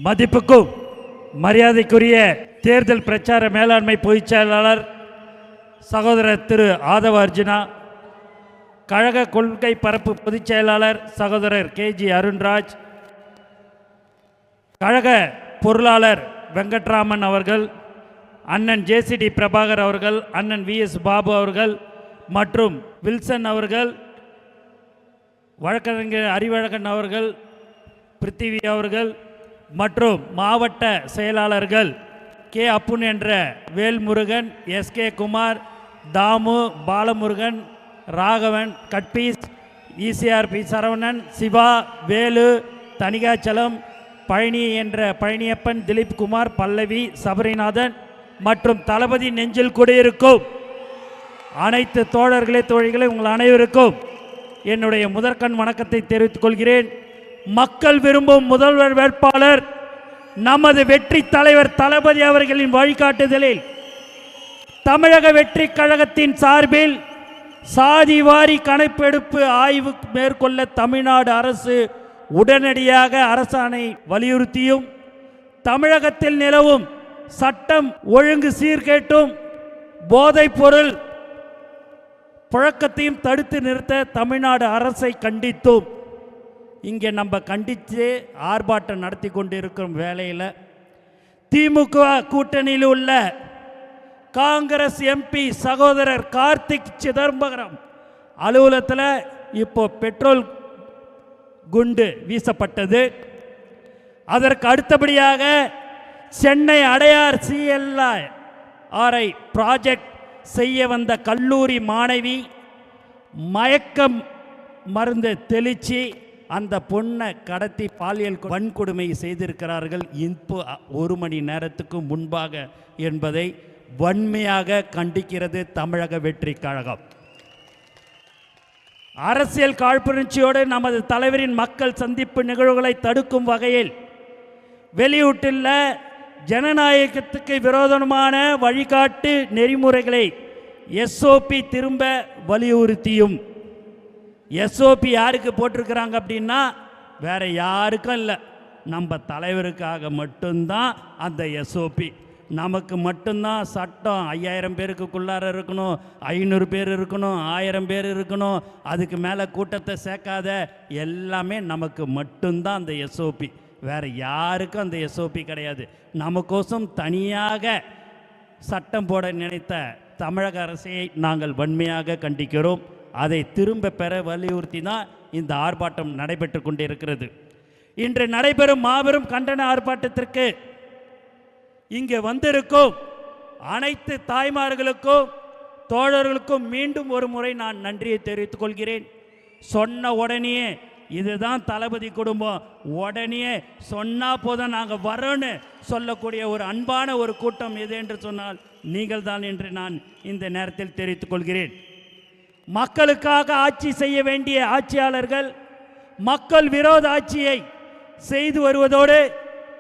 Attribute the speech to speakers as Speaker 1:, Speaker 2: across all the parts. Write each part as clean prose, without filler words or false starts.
Speaker 1: மதிப்புக்கும் மரியாதைக்குரிய தேர்தல் பிரச்சார மேலாண்மை பொதுச் செயலாளர் சகோதரர் திரு ஆதவ அர்ஜுனா, கழக கொள்கை பரப்பு பொதுச் செயலாளர் சகோதரர் கேஜி அருண்ராஜ், கழக பொருளாளர் வெங்கட்ராமன் அவர்கள், அண்ணன் ஜேசிடி பிரபாகர் அவர்கள், அண்ணன் விஎஸ் பாபு அவர்கள் மற்றும் வில்சன் அவர்கள், வழக்கறிஞர் அறிவழகன் அவர்கள், பிருத்திவி அவர்கள் மற்றும் மாவட்ட செயலாளர்கள் கே அப்புன் என்ற வேல்முருகன், எஸ்கே குமார், தாமு, பாலமுருகன், ராகவன், கட்பீஸ், இசிஆர்பி சரவணன், சிவா, வேலு, தனிகாச்சலம், பழனி என்ற பழனியப்பன், திலீப் குமார், பல்லவி, சபரிநாதன் மற்றும் தளபதி நெஞ்சில் குடியிருக்கும் அனைத்து தோழர்களே தோழிகளே உங்கள் அனைவருக்கும் என்னுடைய முதற்கண் வணக்கத்தை தெரிவித்துக் கொள்கிறேன். மக்கள் விரும்பும் முதல்வர் வேட்பாளர் நமது வெற்றி தலைவர் தளபதி அவர்களின் வழிகாட்டுதலில் தமிழக வெற்றி கழகத்தின் சார்பில் சாதிவாரி கணக்கெடுப்பு ஆய்வு மேற்கொள்ள தமிழ்நாடு அரசு உடனடியாக அரசாணை வலியுறுத்தியும், தமிழகத்தில் நிலவும் சட்டம் ஒழுங்கு சீர்கேட்டும் போதைப் பொருள் புழக்கத்தையும் தடுத்து நிறுத்த தமிழ்நாடு அரசை கண்டித்தும் இங்கே நம்ம கண்டித்து ஆர்ப்பாட்டம் நடத்தி கொண்டிருக்கும் வேளையில் திமுக கூட்டணியில் உள்ள காங்கிரஸ் எம்பி சகோதரர் கார்த்திக் சிதம்பரம் அலுவலகத்தில் இப்போ பெட்ரோல் குண்டு வீசப்பட்டது. அதற்கு அடுத்தபடியாக சென்னை அடையார் CLRI ப்ராஜெக்ட் செய்ய வந்த கல்லூரி மாணவி மயக்கம் மருந்து தெளித்து அந்த பொண்ணை கடத்தி பாலியல் வன்கொடுமை செய்திருக்கிறார்கள் இப்போ 1 மணி நேரத்துக்கு முன்பாக என்பதை வன்மையாக கண்டிக்கிறது தமிழக வெற்றி கழகம். அரசியல் காழ்ப்புணர்ச்சியோடு நமது தலைவரின் மக்கள் சந்திப்பு நிகழ்வுகளை தடுக்கும் வகையில் வெளியிட்டுள்ள ஜனநாயகத்துக்கு விரோதமான வழிகாட்டு நெறிமுறைகளை SOP திரும்ப வலியுறுத்தியும், SOP யாருக்கு போட்டிருக்கிறாங்க அப்படின்னா வேற யாருக்கும் இல்லை, நம்ம தலைவருக்காக மட்டும்தான் அந்த SOP. நமக்கு மட்டும்தான் சட்டம் 5000 பேருக்குள்ளார இருக்கணும், 500 பேர் இருக்கணும், 1000 பேர் இருக்கணும், அதுக்கு மேலே கூட்டத்தை சேர்க்காத, எல்லாமே நமக்கு மட்டும்தான் அந்த SOP. வேறு யாருக்கும் அந்த SOP கிடையாது. நமக்கோசம் தனியாக சட்டம் போட நினைத்த தமிழக அரசை நாங்கள் வன்மையாக கண்டிக்கிறோம். அதை திரும்ப பெற வலியுறுத்தி தான் இந்த ஆர்ப்பாட்டம் நடைபெற்று கொண்டிருக்கிறது. இன்று நடைபெறும் மாபெரும் கண்டன ஆர்ப்பாட்டத்திற்கு இங்கே வந்திருக்கும் அனைத்து தாய்மார்களுக்கும் தோழர்களுக்கும் மீண்டும் ஒரு முறை நான் நன்றியை தெரிவித்துக் கொள்கிறேன். சொன்ன உடனே இதுதான் தளபதி குடும்பம், உடனே சொன்னால் போதும் நாங்கள் வரோன்னு சொல்லக்கூடிய ஒரு அன்பான ஒரு கூட்டம் எது என்று சொன்னால் நீங்கள் தான் என்று நான் இந்த நேரத்தில் தெரிவித்துக் கொள்கிறேன். மக்களுக்காக ஆட்சி செய்ய வேண்டிய ஆட்சியாளர்கள் மக்கள் விரோத ஆட்சியை செய்து வருவதோடு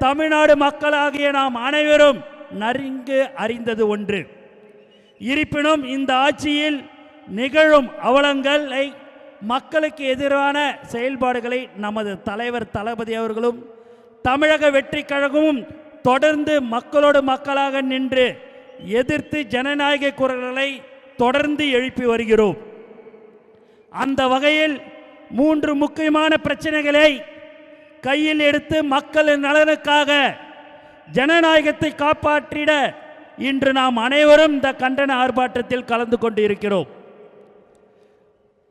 Speaker 1: தமிழ்நாடு மக்களாகிய நாம் அனைவரும் நன்கு அறிந்தது ஒன்று. இருப்பினும் இந்த ஆட்சியில் நிகழும் அவலங்களை, மக்களுக்கு எதிரான செயல்பாடுகளை நமது தலைவர் தளபதி அவர்களும் தமிழக வெற்றி கழகமும் தொடர்ந்து மக்களோடு மக்களாக நின்று எதிர்த்து ஜனநாயக குரல்களை தொடர்ந்து எழுப்பி வருகிறோம். அந்த வகையில் 3 முக்கியமான பிரச்சனைகளை கையில் எடுத்து மக்களின் நலனுக்காக ஜனநாயகத்தை காப்பாற்றிட இன்று நாம் அனைவரும் இந்த கண்டன ஆர்ப்பாட்டத்தில் கலந்து கொண்டு இருக்கிறோம்.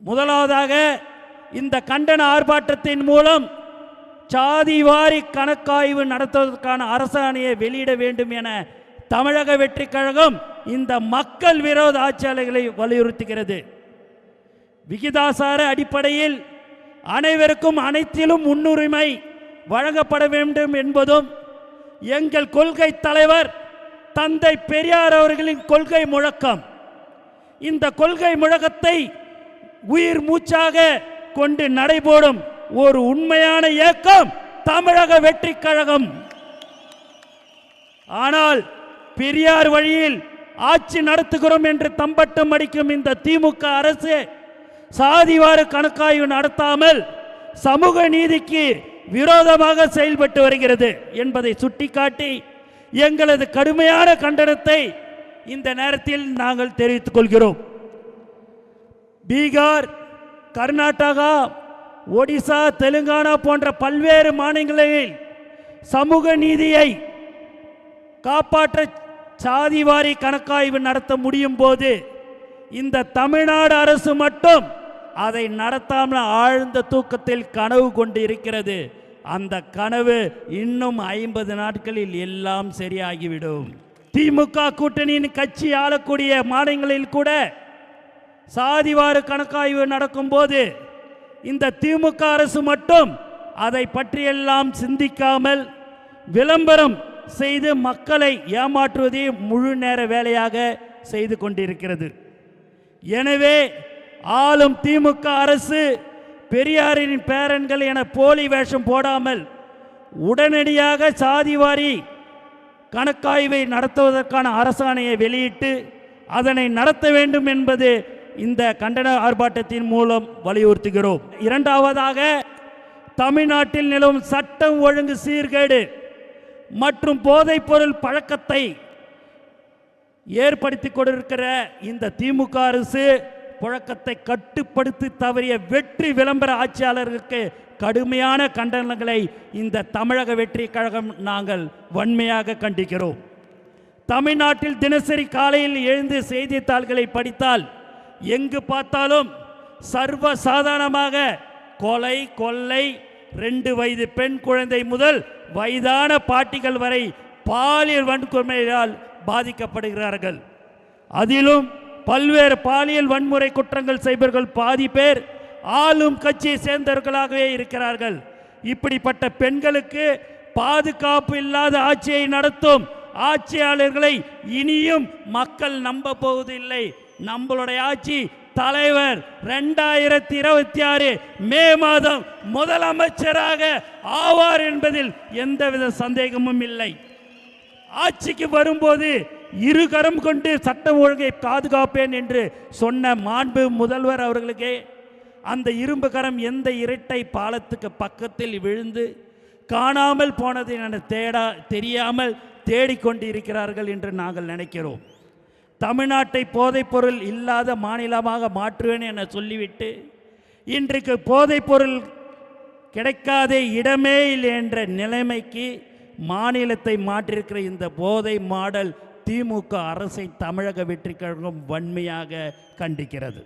Speaker 1: முதலாவதாக இந்த கண்டன ஆர்ப்பாட்டத்தின் மூலம் சாதிவாரி கணக்காய்வு நடத்துவதற்கான அரசாணையை வெளியிட வேண்டும் என தமிழக வெற்றி கழகம் இந்த மக்கள் விரோத ஆட்சியாளர்களை வலியுறுத்துகிறது. விகிதாசார அடிப்படையில் அனைவருக்கும் அனைத்திலும் முன்னுரிமை வழங்கப்பட வேண்டும் என்பதும் எங்கள் கொள்கை தலைவர் தந்தை பெரியார் அவர்களின் கொள்கை முழக்கம். இந்த கொள்கை முழக்கத்தை உயிர் மூச்சாக கொண்டு நடைபோடும் ஒரு உண்மையான இயக்கம் தமிழக வெற்றி கழகம். ஆனால் பெரியார் வழியில் ஆட்சி நடத்துகிறோம் என்று தம்பட்டம் அடிக்கும் இந்த திமுக அரசு சாதிவார கணக்காய்வு நடத்தாமல் சமூக நீதிக்கு விரோதமாக செயல்பட்டு வருகிறது என்பதை சுட்டிக்காட்டி எங்களது கடுமையான கண்டனத்தை இந்த நேரத்தில் நாங்கள் தெரிவித்துக் கொள்கிறோம். பீகார், கர்நாடகா, ஒடிசா, தெலுங்கானா போன்ற பல்வேறு மாநிலங்களில் சமூக நீதியை காப்பாற்ற சாதிவாரி கணக்காய்வு நடத்த முடியும் போது இந்த தமிழ்நாடு அரசு மட்டும் அதை நடத்தாமல் ஆழ்ந்த தூக்கத்தில் கனவு கொண்டு இருக்கிறது. அந்த கனவு இன்னும் 50 நாட்களில் எல்லாம் சரியாகிவிடும். திமுக கூட்டணியின் கட்சி ஆளக்கூடிய மாநிலங்களில் கூட சாதிவார கணக்காய்வு நடக்கும்போது இந்த திமுக அரசு மட்டும் அதை பற்றியெல்லாம் சிந்திக்காமல் விளம்பரம் செய்து மக்களை ஏமாற்றுவதே முழு நேர வேலையாக செய்து கொண்டிருக்கிறது. எனவே ஆளும் திமுக அரசு பெரியாரின் பேரன்கள் என போலி வேஷம் போடாமல் உடனடியாக சாதிவாரி கணக்காய்வை நடத்துவதற்கான அரசாணையை வெளியிட்டு அதனை நடத்த வேண்டும் என்பது இந்த கண்டன ஆர்ப்பாட்டத்தின் மூலம் வலியுறுத்துகிறோம். இரண்டாவதாக, தமிழ்நாட்டில் நிலவும் சட்டம் ஒழுங்கு சீர்கேடு மற்றும் போதைப்பொருள் பழக்கத்தை ஏற்படுத்தி கொண்டிருக்கிற இந்த திமுக அரசு புழக்கத்தை கட்டுப்படுத்தி தவறிய வெற்றி விளம்பர ஆட்சியாளர்களுக்கு கடுமையான கண்டனங்களை இந்த தமிழக வெற்றி கழகம் நாங்கள் வன்மையாக கண்டிக்கிறோம். தமிழ்நாட்டில் தினசரி காலையில் எழுந்து செய்தித்தாள்களை படித்தால் எங்கு பார்த்தாலும் சர்வ சாதாரணமாக கொலை, கொள்ளை, 2 வயது பெண் குழந்தை முதல் வயதான பாட்டிகள் வரை பாலியல் வன்கொடுமையால் பாதிக்கப்படுகிறார்கள். அதிலும் பல்வேறு பாலியல் வன்முறை குற்றங்கள் செய்பவர்கள் பாதி பேர் ஆளும் கட்சியை சேர்ந்தவர்களாகவே இருக்கிறார்கள். இப்படிப்பட்ட பெண்களுக்கு பாதுகாப்பு இல்லாத ஆட்சியை நடத்தும் ஆட்சியாளர்களை இனியும் மக்கள் நம்ப போவதில்லை. நம்மளுடைய ஆட்சி தலைவர் 2026 மே மாதம் முதலமைச்சராக ஆவார் என்பதில் எந்தவித சந்தேகமும் இல்லை. ஆட்சிக்கு வரும்போது இருகரம் கொண்டு சட்டம் ஒழுங்கை பாதுகாப்பேன் என்று சொன்ன மாண்பு முதல்வர் அவர்களுக்கே அந்த இரும்பு கரம் எந்த இரட்டை பாலத்துக்கு பக்கத்தில் விழுந்து காணாமல் போனது என தெரியாமல் தேடிக்கொண்டு இருக்கிறார்கள் என்று நாங்கள் நினைக்கிறோம். தமிழ்நாட்டை போதைப்பொருள் இல்லாத மாநிலமாக மாற்றுவேன் என சொல்லிவிட்டு இன்றைக்கு போதைப்பொருள் கிடைக்காத இடமே இல்லை என்ற நிலைமைக்கு மாநிலத்தை மாற்றிருக்கிற இந்த போதை மாடல் திமுக அரசை தமிழக வெற்றி கழகம் வன்மையாக கண்டிக்கிறது.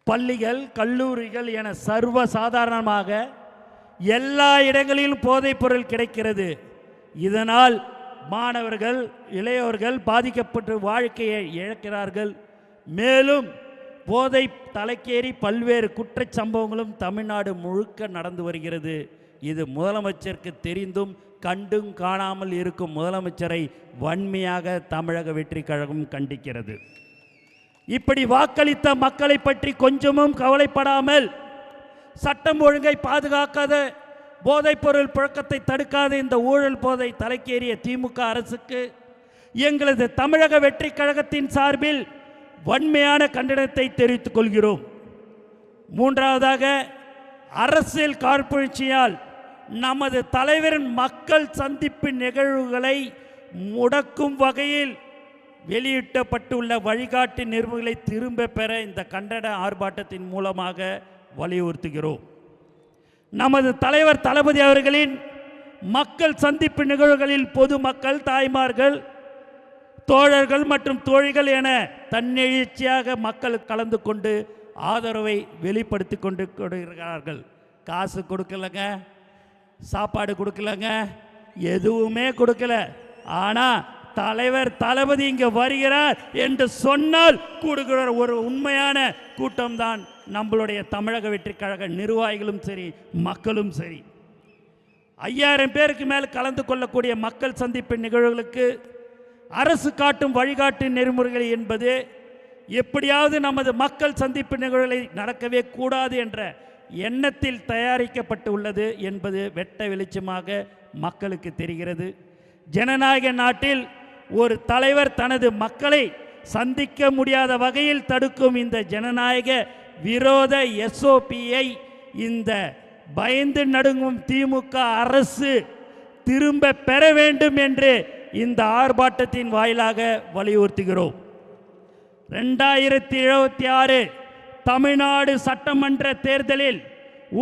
Speaker 1: பள்ளிகள், கல்லூரிகள் என சர்வ சாதாரணமாக எல்லா இடங்களிலும் போதைப்பொருள் கிடைக்கிறது. இதனால் மாணவர்கள், இளையோர்கள் பாதிக்கப்பட்டு வாழ்க்கையை இழக்கிறார்கள். மேலும் போதை தலைக்கேறி பல்வேறு குற்றச் சம்பவங்களும் தமிழ்நாடு முழுக்க நடந்து வருகிறது. இது முதலமைச்சருக்கு தெரிந்தும் கண்டும் காணாமல் இருக்கும் முதலமைச்சரை வன்மையாக தமிழக வெற்றி கழகம் கண்டிக்கிறது. இப்படி வாக்களித்த மக்களை பற்றி கொஞ்சமும் கவலைப்படாமல் சட்டம் ஒழுங்கை பாதுகாக்காத, போதைப்பொருள் புழக்கத்தை தடுக்காத இந்த ஊழல் போதை தலைக்கேறிய திமுக அரசுக்கு எங்களது தமிழக வெற்றி கழகத்தின் சார்பில் வன்மையான கண்டனத்தை தெரிவித்துக் கொள்கிறோம். மூன்றாவதாக, அரசியல் காழ்ப்புணர்ச்சியால் நமது தலைவரின் மக்கள் சந்திப்பு நிகழ்வுகளை முடக்கும் வகையில் வெளியிட்டப்பட்டுள்ள வழிகாட்டு நெறிமுறைகளை திரும்ப பெற இந்த கண்டன ஆர்ப்பாட்டத்தின் மூலமாக வலியுறுத்துகிறோம். நமது தலைவர் தளபதி அவர்களின் மக்கள் சந்திப்பு நிகழ்வுகளில் பொதுமக்கள், தாய்மார்கள், தோழர்கள் மற்றும் தோழிகள் என தன்னெழுச்சியாக மக்கள் கலந்து கொண்டு ஆதரவை வெளிப்படுத்தி கொண்டு கொடுக்கிறார்கள். காசு கொடுக்கலங்க, சாப்பாடு கொடுக்கலங்க, எதுவுமே கொடுக்கல. ஆனால் தலைவர் தளபதி இங்கே வருகிறார் என்று சொன்னால் கூடுகிற ஒரு உண்மையான கூட்டம்தான் நம்மளுடைய தமிழக வெற்றி கழக நிர்வாகிகளும் சரி, மக்களும் சரி. 5000 பேருக்கு மேல் கலந்து கொள்ளக்கூடிய மக்கள் சந்திப்பு நிகழ்வுகளுக்கு அரசு காட்டும் வழிகாட்டு நெறிமுறைகள் என்பது எப்படியாவது நமது மக்கள் சந்திப்பு நிகழ்வுகளை நடக்கவே கூடாது என்ற எண்ணத்தில் தயாரிக்கப்பட்டு உள்ளது என்பது வெட்ட வெளிச்சமாக மக்களுக்கு தெரிகிறது. ஜனநாயக நாட்டில் ஒரு தலைவர் தனது மக்களை சந்திக்க முடியாத வகையில் தடுக்கும் இந்த ஜனநாயக விரோத SOPயை இந்த பயந்து நடுங்கும் திமுக அரசு திரும்ப பெற வேண்டும் என்று இந்த ஆர்ப்பாட்டத்தின் வாயிலாக வலியுறுத்துகிறோம். 2026 தமிழ்நாடு சட்டமன்ற தேர்தலில்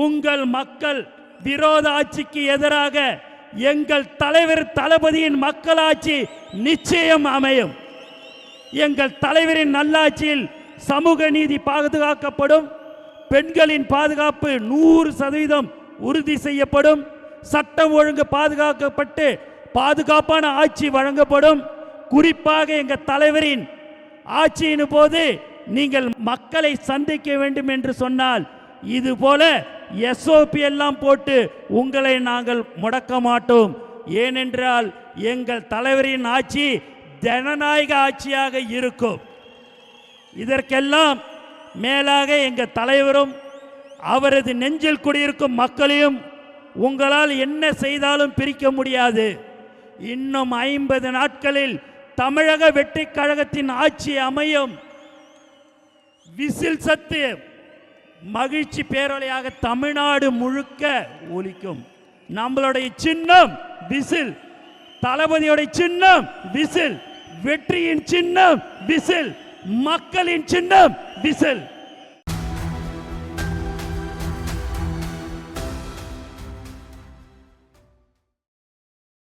Speaker 1: உங்கள் மக்கள் விரோத ஆட்சிக்கு எதிராக எங்கள் தலைவர் தளபதியின் மக்களாட்சி நிச்சயம் அமையும். எங்கள் தலைவரின் நல்லாட்சியில் சமூக நீதி பாதுகாக்கப்படும், பெண்களின் பாதுகாப்பு 100% உறுதி செய்யப்படும், சட்டம் ஒழுங்கு பாதுகாக்கப்பட்டு பாதுகாப்பான ஆட்சி வழங்கப்படும். குறிப்பாக எங்கள் தலைவரின் ஆட்சியின் போது நீங்கள் மக்களை சந்திக்க வேண்டும் என்று சொன்னால் இதுபோல SOP எல்லாம் போட்டு உங்களை நாங்கள் முடக்க மாட்டோம். ஏனென்றால் எங்கள் தலைவரின் ஆட்சி ஜனநாயக ஆட்சியாக இருக்கும். இதற்கெல்லாம் மேலாக எங்கள் தலைவரும் அவரது நெஞ்சில் குடியிருக்கும் மக்களையும் உங்களால் என்ன செய்தாலும் பிரிக்க முடியாது. இன்னும் 50 நாட்களில் தமிழக வெற்றிக் கழகத்தின் ஆட்சி அமையும். விசில் சத்து மகிழ்ச்சி பேரொலியாக தமிழ்நாடு முழுக்க ஒலிக்கும். நம்மளுடைய சின்னம் விசில், தளபதியுடைய சின்னம் விசில், வெற்றியின் சின்னம் விசில், மக்களின் சின்னம் விசில்.